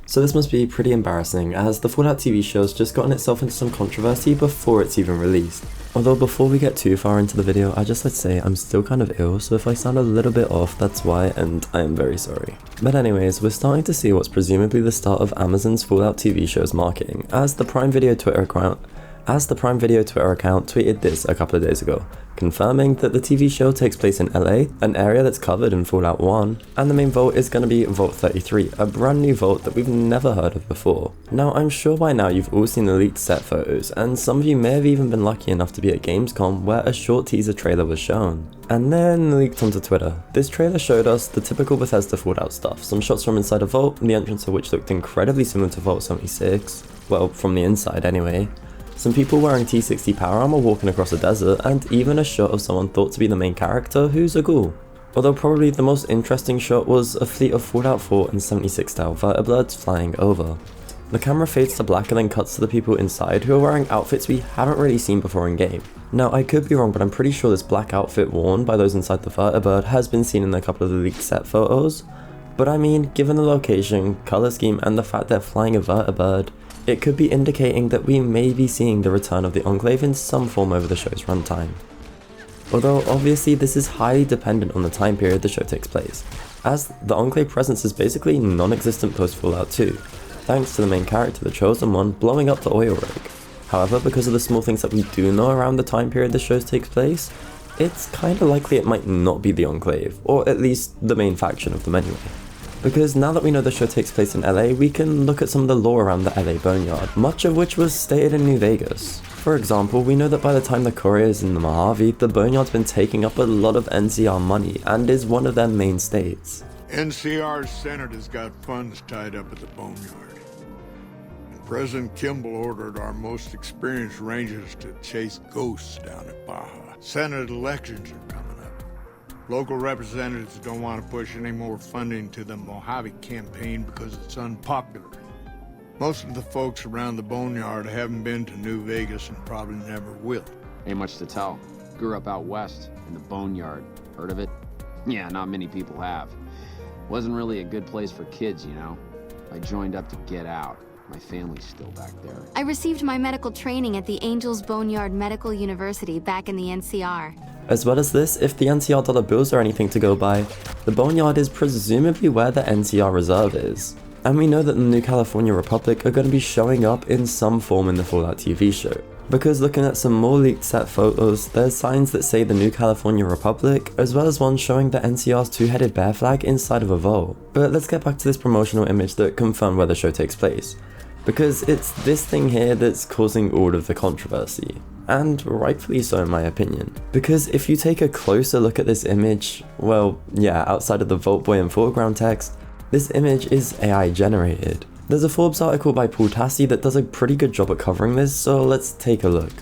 So this must be pretty embarrassing, as the Fallout TV show's just gotten itself into some controversy before it's even released. Although before we get too far into the video, I'd just like to say I'm still kind of ill, so if I sound a little bit off, that's why, and I am very sorry. But anyways, we're starting to see what's presumably the start of Amazon's Fallout TV show's marketing, as the Prime Video Twitter account tweeted this a couple of days ago, confirming that the TV show takes place in LA, an area that's covered in Fallout 1, and the main vault is going to be Vault 33, a brand new vault that we've never heard of before. Now, I'm sure by now you've all seen the leaked set photos, and some of you may have even been lucky enough to be at Gamescom where a short teaser trailer was shown, and then leaked onto Twitter. This trailer showed us the typical Bethesda Fallout stuff, some shots from inside a vault, the entrance of which looked incredibly similar to Vault 76, well, from the inside anyway. Some people wearing T60 power armor walking across a desert, and even a shot of someone thought to be the main character who's a ghoul. Although probably the most interesting shot was a fleet of Fallout 4 and 76 style vertebrates flying over. The camera fades to black and then cuts to the people inside who are wearing outfits we haven't really seen before in game. Now, I could be wrong, but I'm pretty sure this black outfit worn by those inside the vertebrate has been seen in a couple of the leaked set photos. But I mean, given the location, color scheme, and the fact they're flying a vertebrate, it could be indicating that we may be seeing the return of the Enclave in some form over the show's runtime. Although obviously this is highly dependent on the time period the show takes place, as the Enclave presence is basically non-existent post Fallout 2, thanks to the main character, the Chosen One, blowing up the oil rig. However, because of the small things that we do know around the time period the show takes place, it's kinda likely it might not be the Enclave, or at least the main faction of them anyway. Because now that we know the show takes place in LA, we can look at some of the lore around the LA Boneyard, much of which was stated in New Vegas. For example, we know that by the time the Courier is in the Mojave, the Boneyard's been taking up a lot of NCR money and is one of their main states. NCR's Senate has got funds tied up at the Boneyard. And President Kimball ordered our most experienced rangers to chase ghosts down at Baja. Senate elections are coming up. Local representatives don't want to push any more funding to the Mojave campaign because it's unpopular. Most of the folks around the Boneyard haven't been to New Vegas and probably never will. Ain't much to tell. Grew up out west, in the Boneyard. Heard of it? Yeah, not many people have. Wasn't really a good place for kids, you know. I joined up to get out. My family's still back there. I received my medical training at the Angels Boneyard Medical University back in the NCR. As well as this, if the NCR dollar bills are anything to go by, the Boneyard is presumably where the NCR reserve is. And we know that the New California Republic are going to be showing up in some form in the Fallout TV show. Because looking at some more leaked set photos, there's signs that say the New California Republic, as well as one showing the NCR's two-headed bear flag inside of a vault. But let's get back to this promotional image that confirmed where the show takes place. Because it's this thing here that's causing all of the controversy. And rightfully so in my opinion. Because if you take a closer look at this image, well, yeah, outside of the Vault Boy and foreground text, this image is AI generated. There's a Forbes article by Paul Tassi that does a pretty good job at covering this, so let's take a look.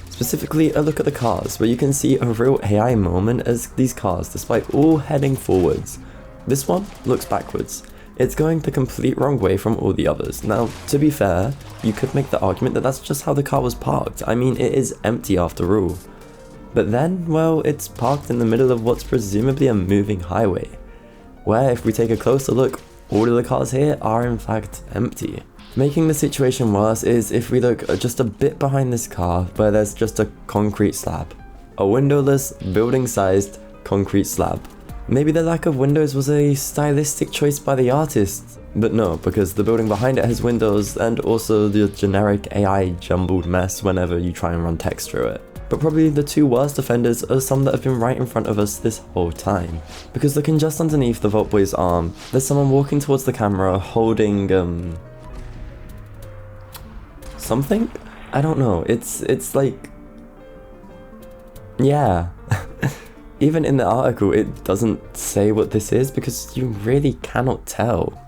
Specifically, a look at the cars, where you can see a real AI moment as these cars, despite all heading forwards. This one looks backwards. It's going the complete wrong way from all the others. Now, to be fair, you could make the argument that that's just how the car was parked. I mean, it is empty after all. But then, well, it's parked in the middle of what's presumably a moving highway, where if we take a closer look, all of the cars here are in fact empty. Making the situation worse is if we look just a bit behind this car, where there's just a concrete slab. A windowless, building-sized concrete slab. Maybe the lack of windows was a stylistic choice by the artist, but no, because the building behind it has windows and also the generic AI jumbled mess whenever you try and run text through it. But probably the two worst offenders are some that have been right in front of us this whole time. Because looking just underneath the Vault Boy's arm, there's someone walking towards the camera holding, something? I don't know, it's like, yeah. Even in the article, it doesn't say what this is because you really cannot tell.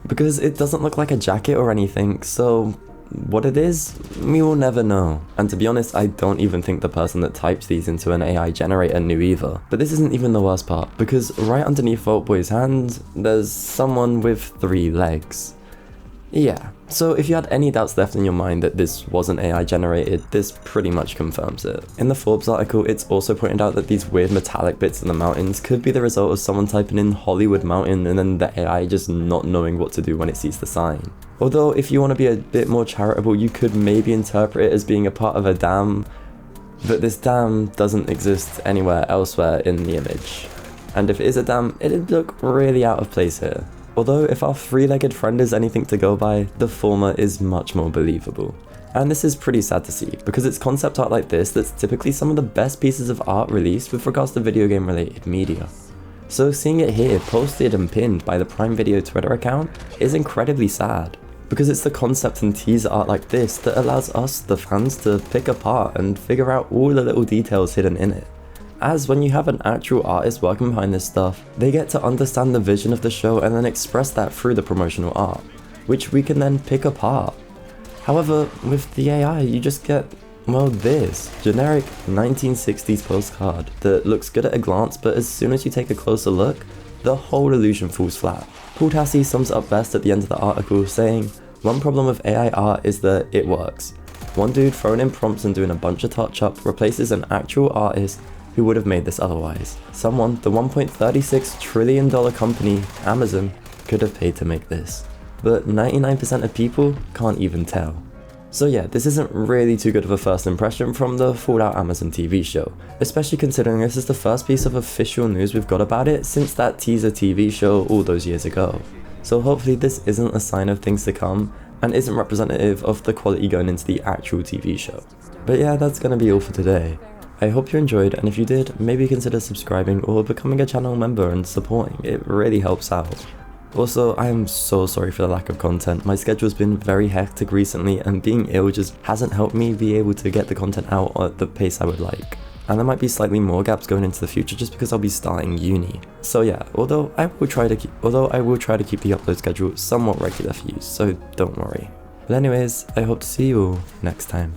Because it doesn't look like a jacket or anything, so what it is, we will never know. And to be honest, I don't even think the person that typed these into an AI generator knew either. But this isn't even the worst part, because right underneath Vault Boy's hand, there's someone with 3 legs. Yeah, so if you had any doubts left in your mind that this wasn't AI generated, this pretty much confirms it. In the Forbes article, it's also pointed out that these weird metallic bits in the mountains could be the result of someone typing in Hollywood Mountain and then the AI just not knowing what to do when it sees the sign. Although if you want to be a bit more charitable, you could maybe interpret it as being a part of a dam, but this dam doesn't exist anywhere elsewhere in the image. And if it is a dam, it'd look really out of place here. Although if our three-legged friend is anything to go by, the former is much more believable. And this is pretty sad to see, because it's concept art like this that's typically some of the best pieces of art released with regards to video game related media. So seeing it here posted and pinned by the Prime Video Twitter account is incredibly sad, because it's the concept and teaser art like this that allows us, the fans, to pick apart and figure out all the little details hidden in it. As when you have an actual artist working behind this stuff, they get to understand the vision of the show and then express that through the promotional art, which we can then pick apart. However, with the AI, you just get, well, this generic 1960s postcard that looks good at a glance, but as soon as you take a closer look, the whole illusion falls flat. Paul Tassi sums it up best at the end of the article, saying, "One problem with AI art is that it works. One dude throwing in prompts and doing a bunch of touch-up replaces an actual artist who would have made this otherwise. Someone the $1.36 trillion company, Amazon, could have paid to make this. But 99% of people can't even tell." So yeah, this isn't really too good of a first impression from the Fallout Amazon TV show, especially considering this is the first piece of official news we've got about it since that teaser TV show all those years ago. So hopefully this isn't a sign of things to come, and isn't representative of the quality going into the actual TV show. But yeah, that's gonna be all for today. I hope you enjoyed, and if you did, maybe consider subscribing or becoming a channel member and supporting. It really helps out. Also, I am so sorry for the lack of content. My schedule's been very hectic recently, and being ill just hasn't helped me be able to get the content out at the pace I would like. And there might be slightly more gaps going into the future just because I'll be starting uni. So yeah, although I will try to keep the upload schedule somewhat regular for you, so don't worry. But anyways, I hope to see you all next time.